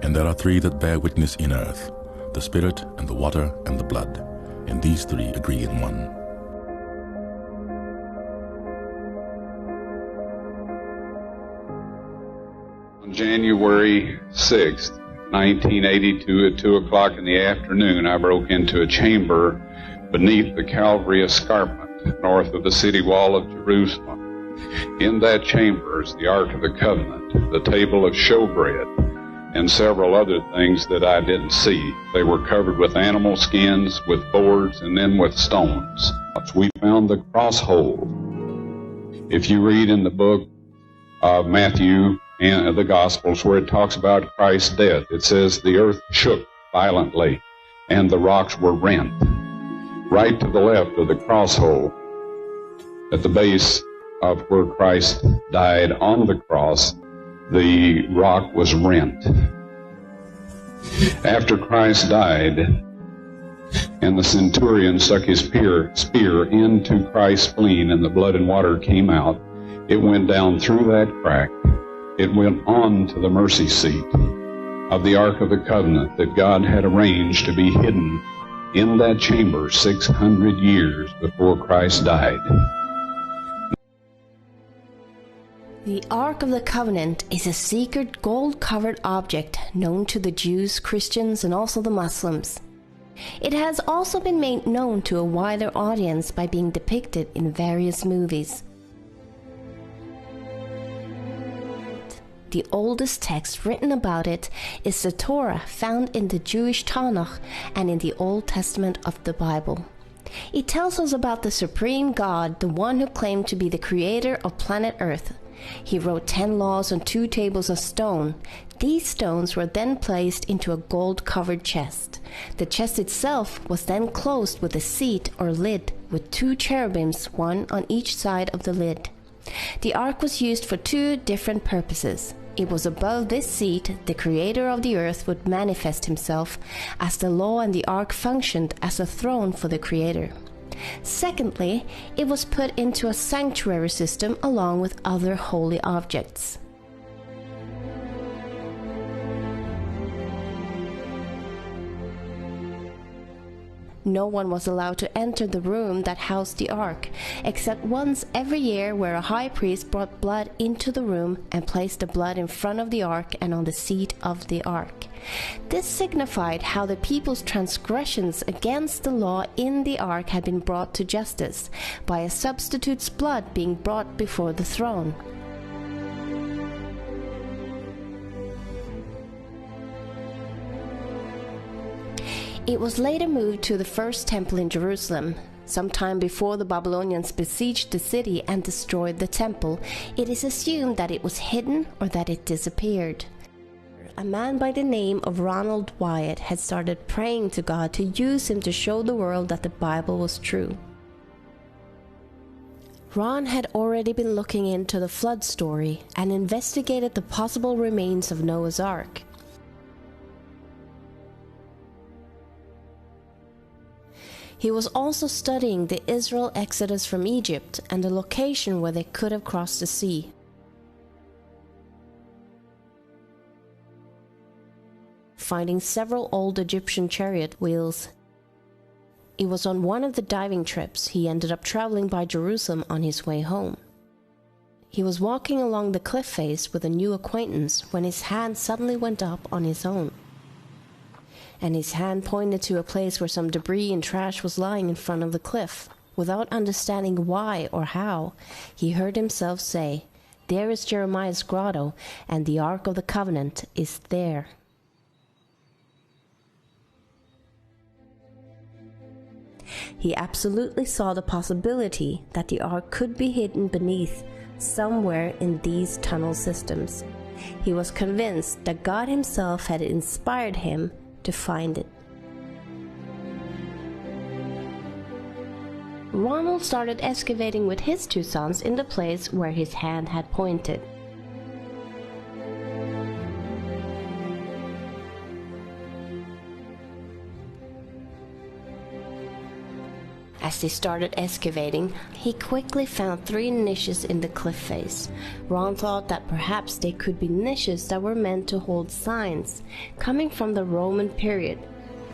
And there are three that bear witness in earth, the Spirit, and the water, and the blood, and these three agree in one. On January 6th, 1982, at 2 o'clock in the afternoon, I broke into a chamber beneath the Calvary escarpment, north of the city wall of Jerusalem. In that chamber is the Ark of the Covenant, the table of showbread, and several other things that I didn't see. They were covered with animal skins, with boards, and then with stones. We found the cross hole. If you read in the book of Matthew and the Gospels where it talks about Christ's death, it says the earth shook violently and the rocks were rent. Right to the left of the cross hole, at the base of where Christ died on the cross, the rock was rent. After Christ died, and the centurion stuck his spear into Christ's spleen, and the blood and water came out, it went down through that crack. It went on to the mercy seat of the Ark of the Covenant that God had arranged to be hidden in that chamber 600 years before Christ died. The Ark of the Covenant is a secret gold-covered object known to the Jews, Christians, and also the Muslims. It has also been made known to a wider audience by being depicted in various movies. The oldest text written about it is the Torah, found in the Jewish Tanakh and in the Old Testament of the Bible. It tells us about the supreme God, the one who claimed to be the creator of planet Earth. He wrote 10 laws on 2 tables of stone. These stones were then placed into a gold-covered chest. The chest itself was then closed with a seat or lid with 2 cherubims, one on each side of the lid. The ark was used for 2 different purposes. It was above this seat the creator of the earth would manifest himself, as the law and the ark functioned as a throne for the creator. Secondly, it was put into a sanctuary system along with other holy objects. No one was allowed to enter the room that housed the ark, except once every year, where a high priest brought blood into the room and placed the blood in front of the ark and on the seat of the ark. This signified how the people's transgressions against the law in the ark had been brought to justice, by a substitute's blood being brought before the throne. It was later moved to the first temple in Jerusalem. Sometime before the Babylonians besieged the city and destroyed the temple, it is assumed that it was hidden or that it disappeared. A man by the name of Ron Wyatt had started praying to God to use him to show the world that the Bible was true. Ron had already been looking into the flood story and investigated the possible remains of Noah's Ark. He was also studying the Israel exodus from Egypt and the location where they could have crossed the sea. Finding several old Egyptian chariot wheels. It was on one of the diving trips he ended up traveling by Jerusalem on his way home. He was walking along the cliff face with a new acquaintance when his hand suddenly went up on his own, and his hand pointed to a place where some debris and trash was lying in front of the cliff. Without understanding why or how, he heard himself say, "There is Jeremiah's grotto, and the Ark of the Covenant is there." He absolutely saw the possibility that the Ark could be hidden beneath, somewhere in these tunnel systems. He was convinced that God himself had inspired him to find it. Ronald started excavating with his 2 sons in the place where his hand had pointed. As As they started excavating, he quickly found 3 niches in the cliff face. Ron thought that perhaps they could be niches that were meant to hold signs, coming from the Roman period.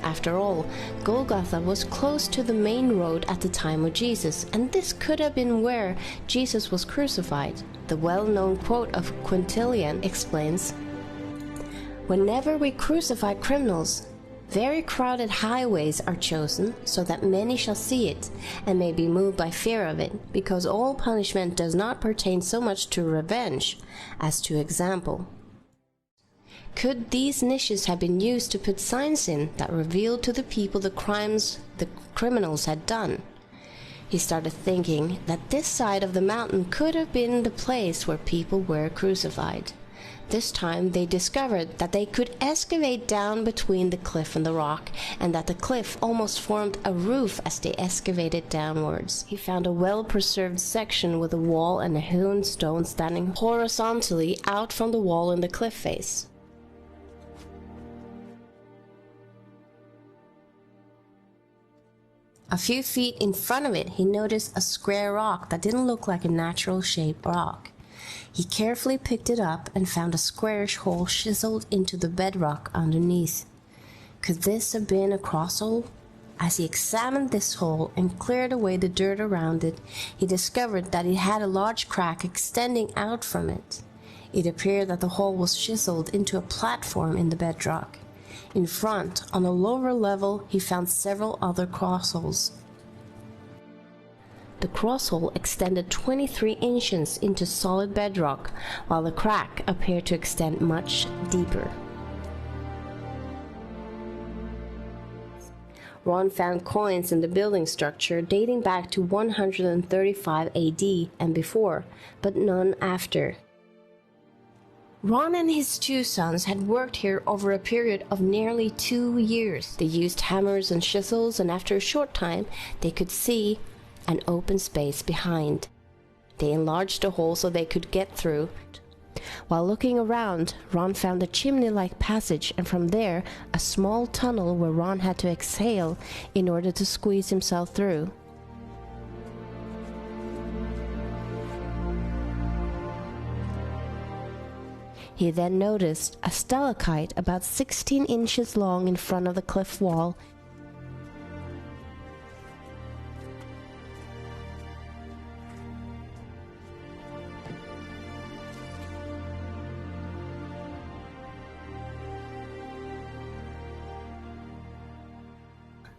After all, Golgotha was close to the main road at the time of Jesus, and this could have been where Jesus was crucified. The well-known quote of Quintilian explains, "Whenever we crucify criminals, very crowded highways are chosen so that many shall see it and may be moved by fear of it, because all punishment does not pertain so much to revenge as to example." Could these niches have been used to put signs in that revealed to the people the crimes the criminals had done? He started thinking that this side of the mountain could have been the place where people were crucified. This time they discovered that they could excavate down between the cliff and the rock, and that the cliff almost formed a roof as they excavated downwards. He found a well-preserved section with a wall and a hewn stone standing horizontally out from the wall in the cliff face. A few feet in front of it, he noticed a square rock that didn't look like a natural-shaped rock. He carefully picked it up and found a squarish hole chiseled into the bedrock underneath. Could this have been a crosshole? As he examined this hole and cleared away the dirt around it, he discovered that it had a large crack extending out from it. It appeared that the hole was chiseled into a platform in the bedrock. In front, on a lower level, he found several other crossholes. The crosshole extended 23 inches into solid bedrock, while the crack appeared to extend much deeper. Ron found coins in the building structure dating back to 135 AD and before, but none after. Ron and his 2 sons had worked here over a period of nearly 2 years. They used hammers and chisels, and after a short time they could see an open space behind. They enlarged the hole so they could get through. While looking around, Ron found a chimney-like passage, and from there a small tunnel where Ron had to exhale in order to squeeze himself through. He then noticed a stalactite about 16 inches long in front of the cliff wall.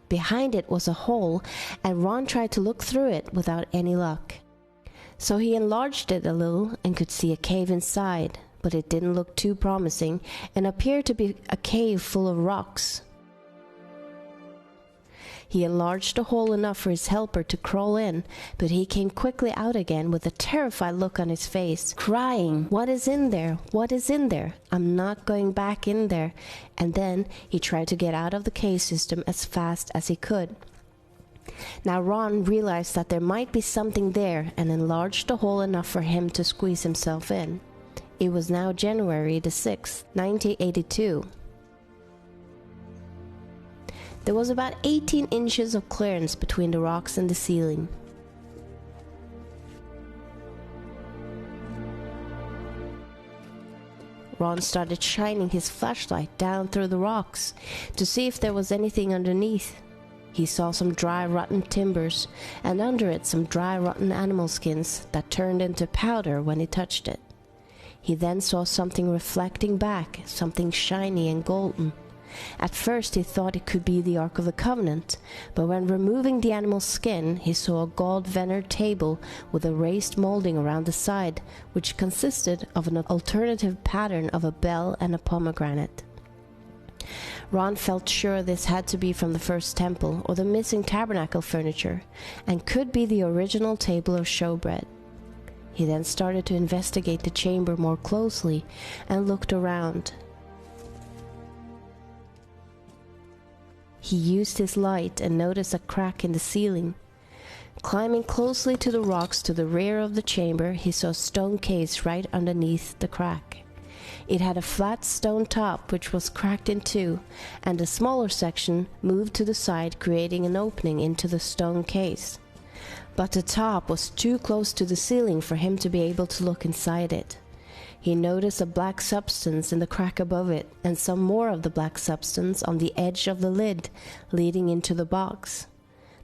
Behind it was a hole, and Ron tried to look through it without any luck. So he enlarged it a little and could see a cave inside, but it didn't look too promising and appeared to be a cave full of rocks. He enlarged the hole enough for his helper to crawl in, but he came quickly out again with a terrified look on his face, crying, "What is in there? What is in there? I'm not going back in there." And then he tried to get out of the cave system as fast as he could. Now Ron realized that there might be something there and enlarged the hole enough for him to squeeze himself in. It was now January the 6th, 1982. There was about 18 inches of clearance between the rocks and the ceiling. Ron started shining his flashlight down through the rocks to see if there was anything underneath. He saw some dry, rotten timbers, and under it some dry, rotten animal skins that turned into powder when he touched it. He then saw something reflecting back, something shiny and golden. At first he thought it could be the Ark of the Covenant, but when removing the animal's skin, he saw a gold-veneered table with a raised molding around the side, which consisted of an alternative pattern of a bell and a pomegranate. Ron felt sure this had to be from the first temple, or the missing tabernacle furniture, and could be the original table of showbread. He then started to investigate the chamber more closely and looked around. He used his light and noticed a crack in the ceiling. Climbing closely to the rocks to the rear of the chamber, he saw a stone case right underneath the crack. It had a flat stone top which was cracked in two, and a smaller section moved to the side, creating an opening into the stone case. But the top was too close to the ceiling for him to be able to look inside it. He noticed a black substance in the crack above it, and some more of the black substance on the edge of the lid, leading into the box.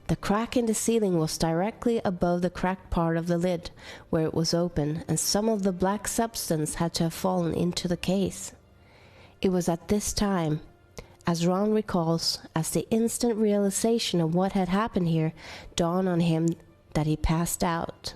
The crack in the ceiling was directly above the cracked part of the lid, where it was open, and some of the black substance had to have fallen into the case. It was at this time, as Ron recalls, as the instant realization of what had happened here dawned on him, that he passed out.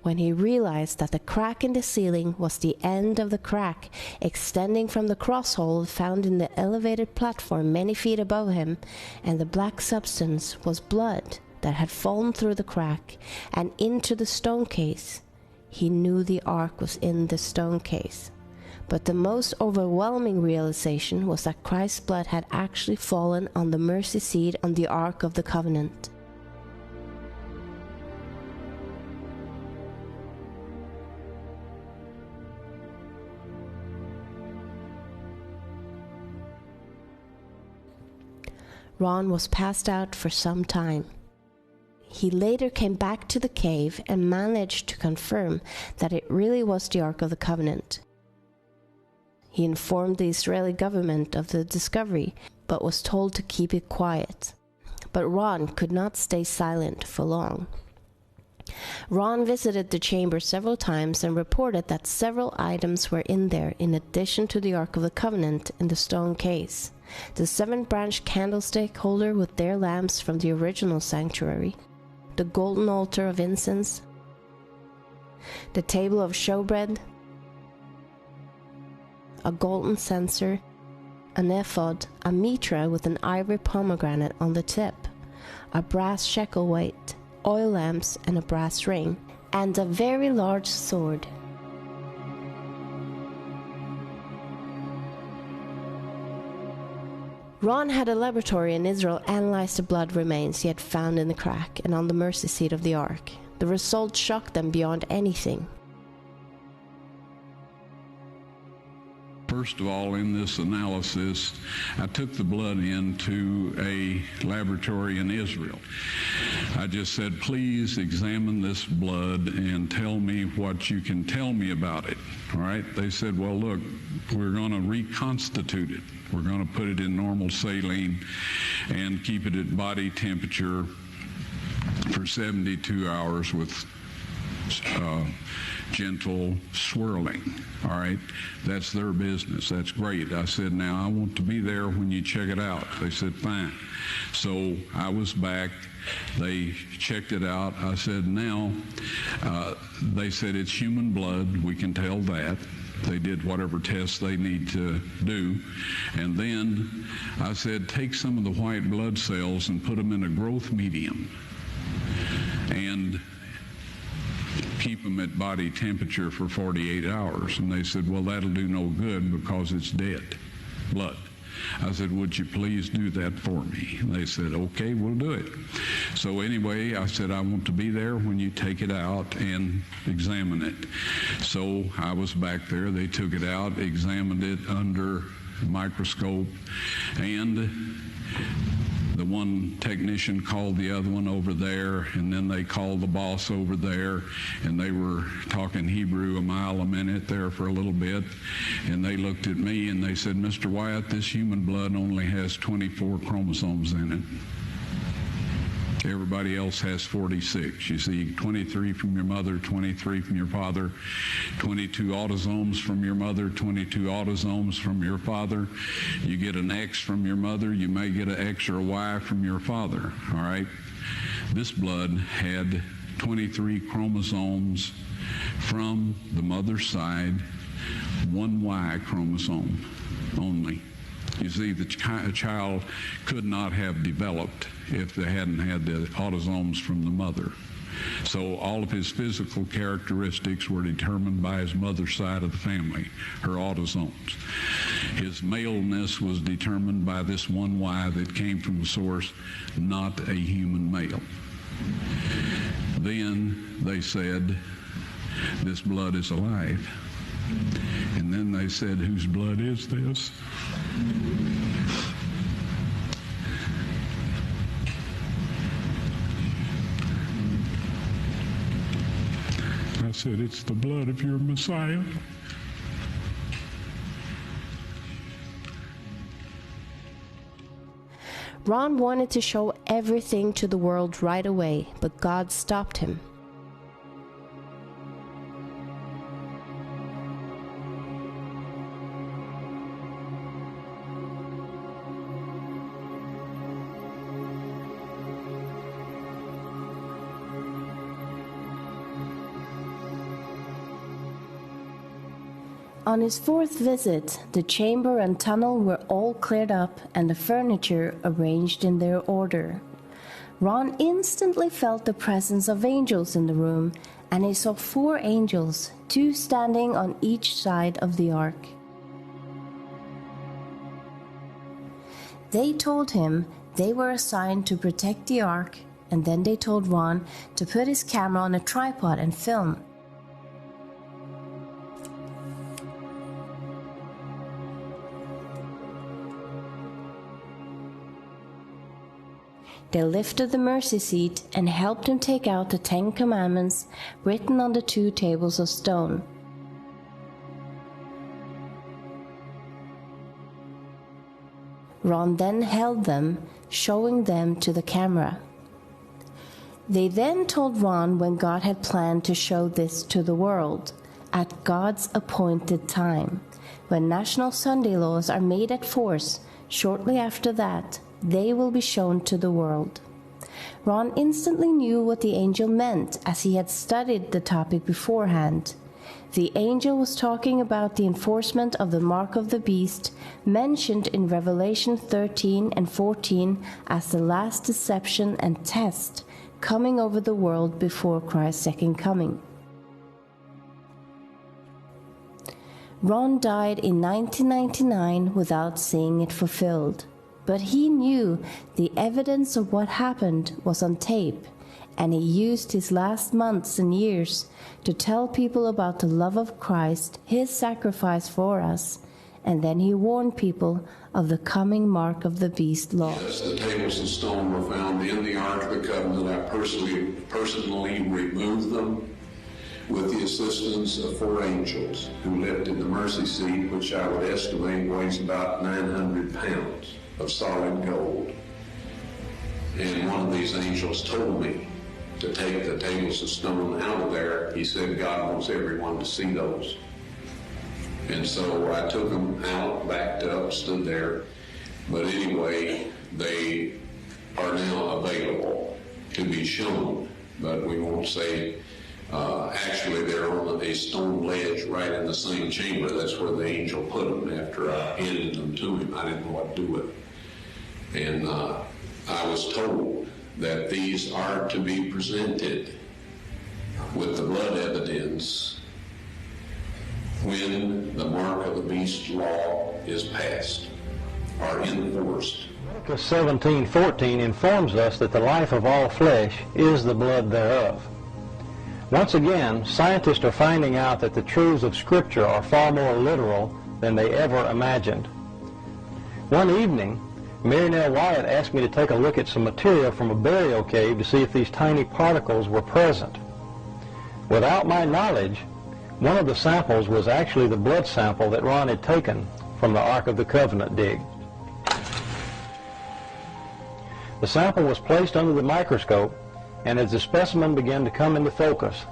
When he realized that the crack in the ceiling was the end of the crack extending from the crosshole found in the elevated platform many feet above him, and the black substance was blood that had fallen through the crack and into the stone case, he knew the ark was in the stone case. But the most overwhelming realization was that Christ's blood had actually fallen on the mercy seat on the Ark of the Covenant. Ron was passed out for some time. He later came back to the cave and managed to confirm that it really was the Ark of the Covenant. He informed the Israeli government of the discovery, but was told to keep it quiet. But Ron could not stay silent for long. Ron visited the chamber several times and reported that several items were in there in addition to the Ark of the Covenant in the stone case. The 7-branch candlestick holder with their lamps from the original sanctuary, the golden altar of incense, the table of showbread, a golden censer, an ephod, a mitra with an ivory pomegranate on the tip, a brass shekel weight, oil lamps and a brass ring, and a very large sword. Ron had a laboratory in Israel analyze the blood remains he had found in the crack and on the mercy seat of the ark. The results shocked them beyond anything. First of all, in this analysis, I took the blood into a laboratory in Israel. I just said, please examine this blood and tell me what you can tell me about it. All right? They said, well, look, we're going to reconstitute it. We're going to put it in normal saline and keep it at body temperature for 72 hours with gentle swirling. All right, that's their business. That's great. I said, now I want to be there when you check it out. They said, fine. So I was back. They checked it out. I said, now, they said it's human blood. We can tell that. They did whatever tests they need to do. And then I said, take some of the white blood cells and put them in a growth medium and keep them at body temperature for 48 hours. And they said, well, that'll do no good because it's dead blood. I said, would you please do that for me? And they said, okay, we'll do it. So anyway, I said, I want to be there when you take it out and examine it. So I was back there. They took it out, examined it under a microscope, and the one technician called the other one over there, and then they called the boss over there, and they were talking Hebrew a mile a minute there for a little bit, and they looked at me and they said, Mr. Wyatt, this human blood only has 24 chromosomes in it. Everybody else has 46. You see, 23 from your mother, 23 from your father, 22 autosomes from your mother, 22 autosomes from your father. You get an X from your mother, you may get an X or a Y from your father, all right? This blood had 23 chromosomes from the mother's side, one Y chromosome only. You see, the child could not have developed if they hadn't had the autosomes from the mother. So all of his physical characteristics were determined by his mother's side of the family, her autosomes. His maleness was determined by this one Y that came from the source, not a human male. Then they said, this blood is alive. And then they said, whose blood is this? I said, it's the blood of your Messiah. Ron wanted to show everything to the world right away, but God stopped him. On his fourth visit, the chamber and tunnel were all cleared up and the furniture arranged in their order. Ron instantly felt the presence of angels in the room, and he saw 4 angels, 2 standing on each side of the ark. They told him they were assigned to protect the ark, and then they told Ron to put his camera on a tripod and film. They lifted the mercy seat and helped him take out the 10 Commandments written on the 2 tables of stone. Ron then held them, showing them to the camera. They then told Ron when God had planned to show this to the world, at God's appointed time. When national Sunday laws are made at force, shortly after that, they will be shown to the world. Ron instantly knew what the angel meant, as he had studied the topic beforehand. The angel was talking about the enforcement of the mark of the beast, mentioned in Revelation 13 and 14 as the last deception and test coming over the world before Christ's second coming. Ron died in 1999 without seeing it fulfilled. But he knew the evidence of what happened was on tape, and he used his last months and years to tell people about the love of Christ, his sacrifice for us, and then he warned people of the coming mark of the beast law. Yes, the tables of stone were found in the Ark of the Covenant. I personally removed them with the assistance of 4 angels who lifted the mercy seat, which I would estimate weighs about 900 pounds. Of solid gold. And one of these angels told me to take the tables of stone out of there. He said God wants everyone to see those. And so I took them out, backed up, stood there. But anyway, they are now available to be shown. But we won't say, actually they're on a stone ledge right in the same chamber. That's where the angel put them after I handed them to him. I didn't know what to do with them. And I was told that these are to be presented with the blood evidence when the mark of the beast law is passed or enforced. Leviticus 17:14 informs us that the life of all flesh is the blood thereof. Once again, scientists are finding out that the truths of Scripture are far more literal than they ever imagined. One evening, Mary Wyatt asked me to take a look at some material from a burial cave to see if these tiny particles were present. Without my knowledge, one of the samples was actually the blood sample that Ron had taken from the Ark of the Covenant dig. The sample was placed under the microscope, and as the specimen began to come into focus,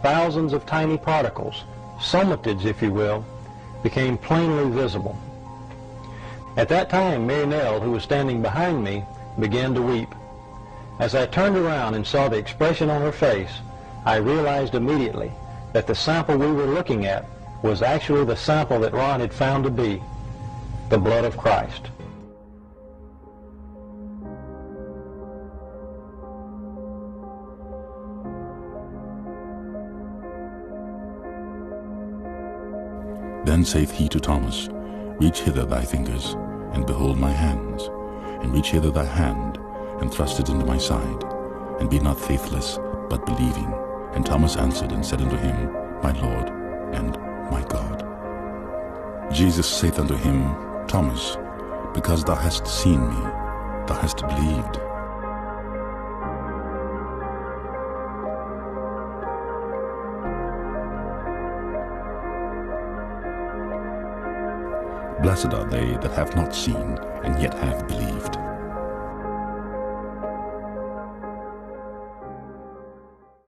thousands of tiny particles, somatids if you will, became plainly visible. At that time, Mary Nell, who was standing behind me, began to weep. As I turned around and saw the expression on her face, I realized immediately that the sample we were looking at was actually the sample that Ron had found to be the blood of Christ. Then saith he to Thomas, Reach hither thy fingers, and behold my hands, and reach hither thy hand, and thrust it into my side, and be not faithless, but believing. And Thomas answered and said unto him, My Lord and my God. Jesus saith unto him, Thomas, because thou hast seen me, thou hast believed. Blessed are they that have not seen, and yet have believed.